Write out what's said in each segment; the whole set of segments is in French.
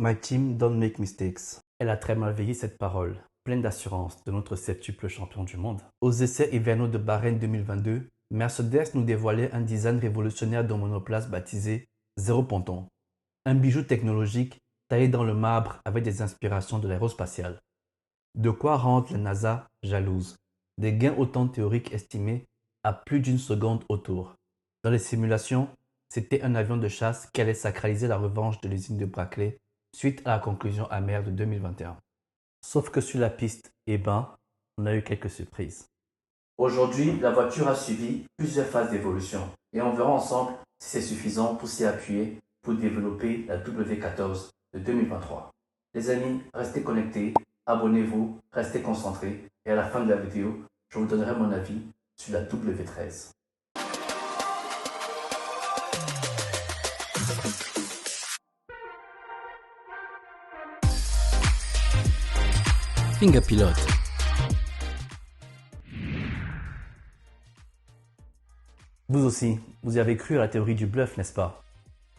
My team don't make mistakes. Elle a très mal vieilli cette parole, pleine d'assurance de notre septuple champion du monde. Aux essais hivernaux de Bahreïn 2022, Mercedes nous dévoilait un design révolutionnaire de monoplace baptisé Zéro Ponton. Un bijou technologique taillé dans le marbre avec des inspirations de l'aérospatiale. De quoi rendre la NASA jalouse. Des gains autant théoriques estimés à plus d'une seconde autour. Dans les simulations, c'était un avion de chasse qui allait sacraliser la revanche de l'usine de Brackley suite à la conclusion amère de 2021. Sauf que sur la piste, on a eu quelques surprises. Aujourd'hui, la voiture a suivi plusieurs phases d'évolution et on verra ensemble si c'est suffisant pour s'y appuyer pour développer la W14 de 2023. Les amis, restez connectés, abonnez-vous, restez concentrés et à la fin de la vidéo, je vous donnerai mon avis sur la W13. Finger Pilote. Vous aussi, vous y avez cru à la théorie du bluff, n'est-ce pas?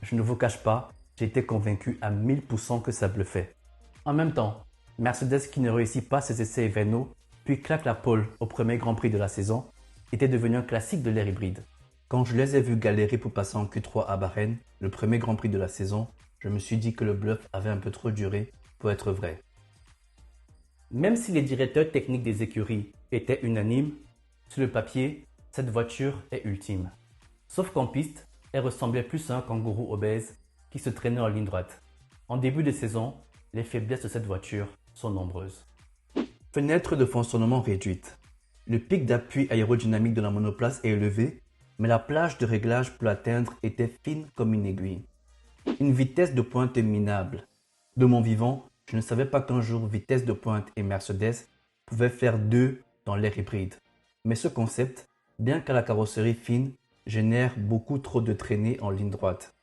Je ne vous cache pas, j'ai été convaincu à 1000% que ça bluffait. En même temps, Mercedes qui ne réussit pas ses essais hivernaux, puis claque la pole au premier Grand Prix de la saison, était devenu un classique de l'ère hybride. Quand je les ai vus galérer pour passer en Q3 à Bahreïn, le premier Grand Prix de la saison, je me suis dit que le bluff avait un peu trop duré pour être vrai. Même si les directeurs techniques des écuries étaient unanimes, sur le papier, cette voiture est ultime. Sauf qu'en piste, elle ressemblait plus à un kangourou obèse qui se traînait en ligne droite. En début de saison, les faiblesses de cette voiture sont nombreuses. Fenêtre de fonctionnement réduite. Le pic d'appui aérodynamique de la monoplace est élevé, mais la plage de réglage pour l'atteindre était fine comme une aiguille. Une vitesse de pointe minable. De mon vivant, je ne savais pas qu'un jour vitesse de pointe et Mercedes pouvaient faire deux dans l'ère hybride. Mais ce concept, bien qu'à la carrosserie fine, génère beaucoup trop de traînées en ligne droite.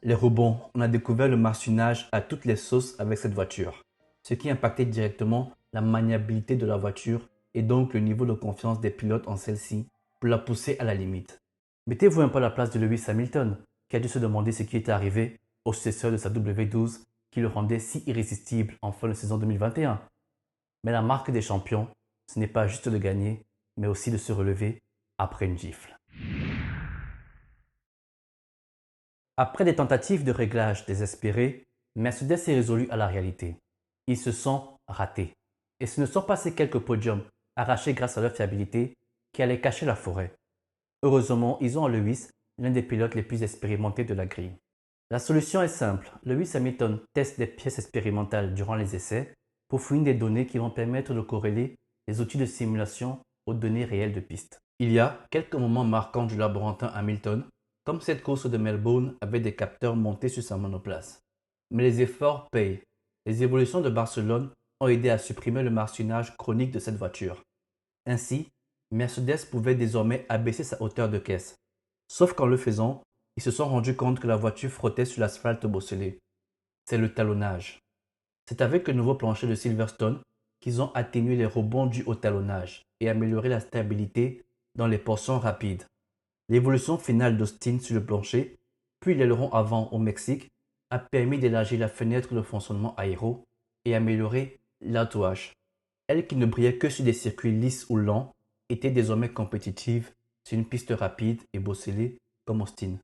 Les rebonds, on a découvert le marcionnage à toutes les sauces avec cette voiture, ce qui impactait directement la maniabilité de la voiture et donc le niveau de confiance des pilotes en celle-ci pour la pousser à la limite. Mettez-vous un peu à la place de Lewis Hamilton, qui a dû se demander ce qui était arrivé au successeur de sa W12 qui le rendait si irrésistible en fin de saison 2021. Mais la marque des champions, ce n'est pas juste de gagner, mais aussi de se relever après une gifle. Après des tentatives de réglage désespérées, Mercedes est résolu à la réalité. Ils se sont ratés. Et ce ne sont pas ces quelques podiums arrachés grâce à leur fiabilité qui allaient cacher la forêt. Heureusement, ils ont en Lewis l'un des pilotes les plus expérimentés de la grille. La solution est simple. Lewis Hamilton teste des pièces expérimentales durant les essais pour fournir des données qui vont permettre de corréler les outils de simulation aux données réelles de piste. Il y a quelques moments marquants du laborantin Hamilton, comme cette course de Melbourne avec des capteurs montés sur sa monoplace. Mais les efforts payent. Les évolutions de Barcelone ont aidé à supprimer le marcionnage chronique de cette voiture. Ainsi, Mercedes pouvait désormais abaisser sa hauteur de caisse. Sauf qu'en le faisant, ils se sont rendus compte que la voiture frottait sur l'asphalte bosselé. C'est le talonnage. C'est avec le nouveau plancher de Silverstone qu'ils ont atténué les rebonds dus au talonnage et amélioré la stabilité dans les portions rapides. L'évolution finale d'Austin sur le plancher, puis l'aileron avant au Mexique, a permis d'élargir la fenêtre de fonctionnement aéro et améliorer l'outwash. Elle qui ne brillait que sur des circuits lisses ou lents, était désormais compétitive sur une piste rapide et bosselée comme Austin.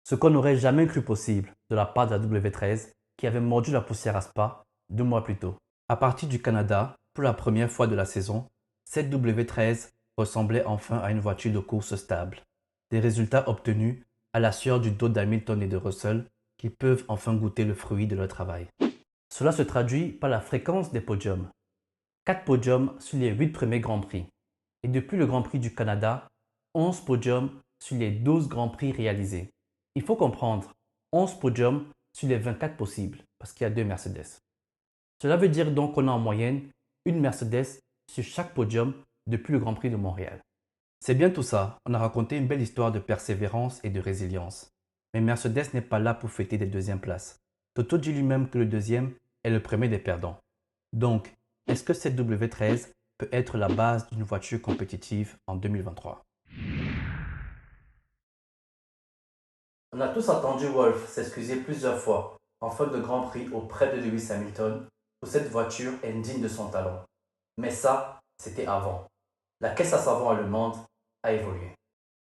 Ce qu'on n'aurait jamais cru possible de la part de la W13 qui avait mordu la poussière à Spa 2 mois plus tôt. À partir du Canada, pour la première fois de la saison, cette W13 ressemblait enfin à une voiture de course stable. Des résultats obtenus à la sueur du dos d'Hamilton et de Russell qui peuvent enfin goûter le fruit de leur travail. Cela se traduit par la fréquence des podiums. 4 podiums sur les 8 premiers Grands Prix. Et depuis le Grand Prix du Canada, 11 podiums sur les 12 Grands Prix réalisés. Il faut comprendre, 11 podiums sur les 24 possibles, parce qu'il y a 2 Mercedes. Cela veut dire donc qu'on a en moyenne une Mercedes sur chaque podium depuis le Grand Prix de Montréal. C'est bien tout ça, on a raconté une belle histoire de persévérance et de résilience. Mais Mercedes n'est pas là pour fêter des deuxièmes places. Toto dit lui-même que le deuxième est le premier des perdants. Donc, est-ce que cette W13 peut être la base d'une voiture compétitive en 2023? On a tous entendu Wolff s'excuser plusieurs fois en faute de Grand Prix auprès de Lewis Hamilton, où cette voiture est digne de son talent. Mais ça, c'était avant. La caisse à savon allemande a évolué.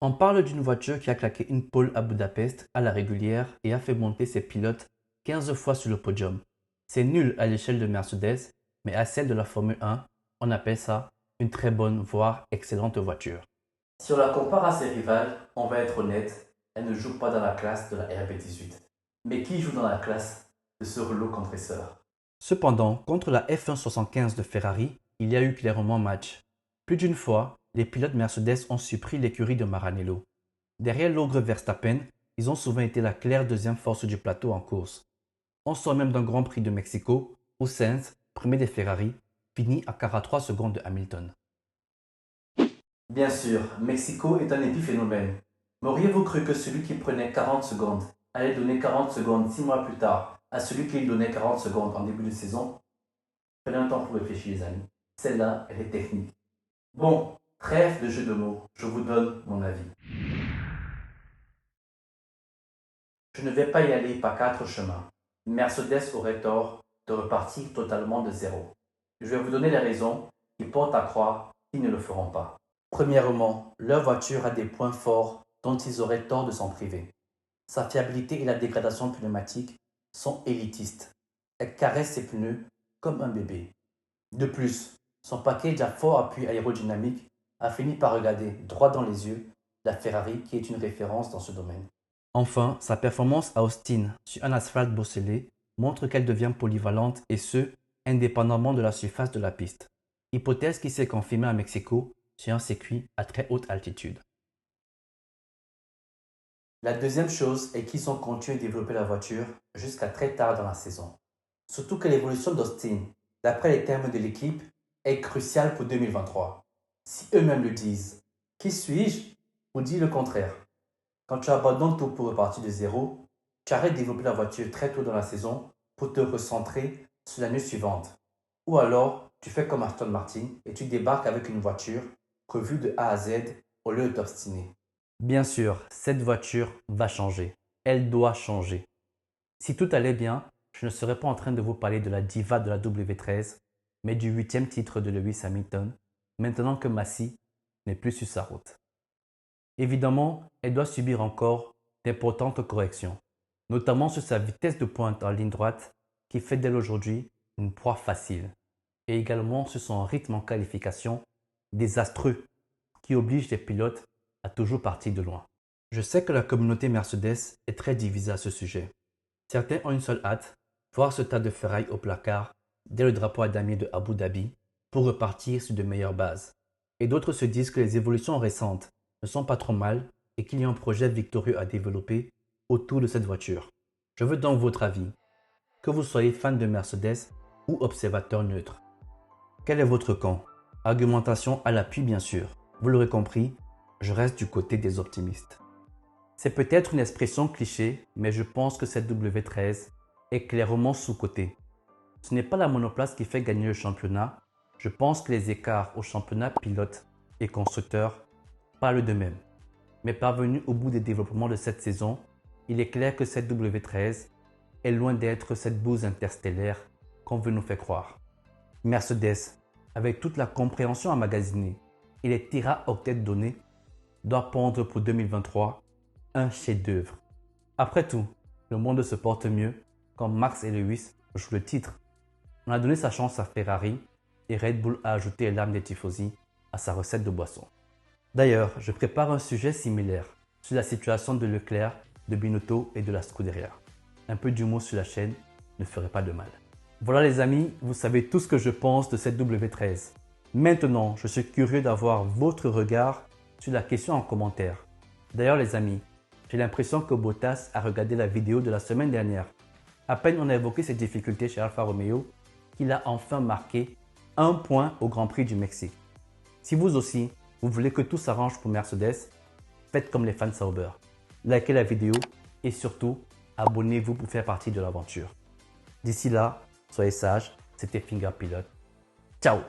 On parle d'une voiture qui a claqué une pole à Budapest à la régulière et a fait monter ses pilotes 15 fois sur le podium. C'est nul à l'échelle de Mercedes, mais à celle de la Formule 1, on appelle ça une très bonne, voire excellente voiture. Si on la compare à ses rivales, on va être honnête, elle ne joue pas dans la classe de la RB18. Mais qui joue dans la classe de ce rouleau compresseur? Cependant, contre la F1 75 de Ferrari, il y a eu clairement match. Plus d'une fois, les pilotes Mercedes ont surpris l'écurie de Maranello. Derrière l'ogre Verstappen, ils ont souvent été la claire deuxième force du plateau en course. On sort même d'un Grand Prix de Mexico où Sainz, premier des Ferrari, finit à 43 secondes de Hamilton. Bien sûr, Mexico est un épiphénomène. M'auriez-vous cru que celui qui prenait 40 secondes allait donner 40 secondes 6 mois plus tard à celui qui lui donnait 40 secondes en début de saison? Prenez un temps pour réfléchir les amis. Celle-là, elle est technique. Bon, trêve de jeu de mots, je vous donne mon avis. Je ne vais pas y aller par 4 chemins. Mercedes aurait tort de repartir totalement de zéro. Je vais vous donner les raisons qui portent à croire qu'ils ne le feront pas. Premièrement, leur voiture a des points forts dont ils auraient tort de s'en priver. Sa fiabilité et la dégradation pneumatique sont élitistes. Elle caresse ses pneus comme un bébé. De plus, son package à fort appui aérodynamique a fini par regarder droit dans les yeux la Ferrari qui est une référence dans ce domaine. Enfin, sa performance à Austin sur un asphalte bosselé montre qu'elle devient polyvalente et ce, indépendamment de la surface de la piste. Hypothèse qui s'est confirmée à Mexico sur un circuit à très haute altitude. La deuxième chose est qu'ils ont continué de développer la voiture jusqu'à très tard dans la saison. Surtout que l'évolution d'Austin, d'après les termes de l'équipe, est cruciale pour 2023. Si eux-mêmes le disent, qui suis-je pour dire le contraire? Quand tu abandonnes tout pour repartir de zéro, tu arrêtes de développer la voiture très tôt dans la saison pour te recentrer sur l'année suivante. Ou alors, tu fais comme Aston Martin et tu débarques avec une voiture revue de A à Z au lieu de t'obstiner. Bien sûr, cette voiture va changer. Elle doit changer. Si tout allait bien, je ne serais pas en train de vous parler de la diva de la W13, mais du 8e titre de Lewis Hamilton, maintenant que Massey n'est plus sur sa route. Évidemment, elle doit subir encore d'importantes corrections, notamment sur sa vitesse de pointe en ligne droite qui fait d'elle aujourd'hui une proie facile, et également sur son rythme en qualification désastreux qui oblige les pilotes à toujours partir de loin. Je sais que la communauté Mercedes est très divisée à ce sujet. Certains ont une seule hâte, voir ce tas de ferraille au placard dès le drapeau à damier de Abu Dhabi pour repartir sur de meilleures bases. Et d'autres se disent que les évolutions récentes ne sont pas trop mal et qu'il y a un projet victorieux à développer autour de cette voiture. Je veux donc votre avis, que vous soyez fan de Mercedes ou observateur neutre. Quel est votre camp? Argumentation à l'appui bien sûr. Vous l'aurez compris, je reste du côté des optimistes. C'est peut-être une expression cliché, mais je pense que cette W13 est clairement sous-cotée. Ce n'est pas la monoplace qui fait gagner le championnat. Je pense que les écarts au championnat pilote et constructeur parlent d'eux-mêmes. Mais parvenu au bout des développements de cette saison, il est clair que cette W13 est loin d'être cette bouse interstellaire qu'on veut nous faire croire. Mercedes, avec toute la compréhension emmagasinée et les téraoctets donnés, doit pondre pour 2023 un chef-d'œuvre. Après tout, le monde se porte mieux quand Max et Lewis jouent le titre. On a donné sa chance à Ferrari et Red Bull a ajouté l'âme des tifosi à sa recette de boisson. D'ailleurs, je prépare un sujet similaire sur la situation de Leclerc, de Binotto et de la Scuderia. Un peu d'humour sur la chaîne ne ferait pas de mal. Voilà les amis, vous savez tout ce que je pense de cette W13. Maintenant, je suis curieux d'avoir votre regard sur la question en commentaire. D'ailleurs les amis, j'ai l'impression que Bottas a regardé la vidéo de la semaine dernière. À peine on a évoqué ses difficultés chez Alfa Romeo, qu'il a enfin marqué un point au Grand Prix du Mexique. Si vous aussi, vous voulez que tout s'arrange pour Mercedes, faites comme les fans Sauber. Likez la vidéo et surtout, abonnez-vous pour faire partie de l'aventure. D'ici là, soyez sages, c'était Finger Pilot. Ciao!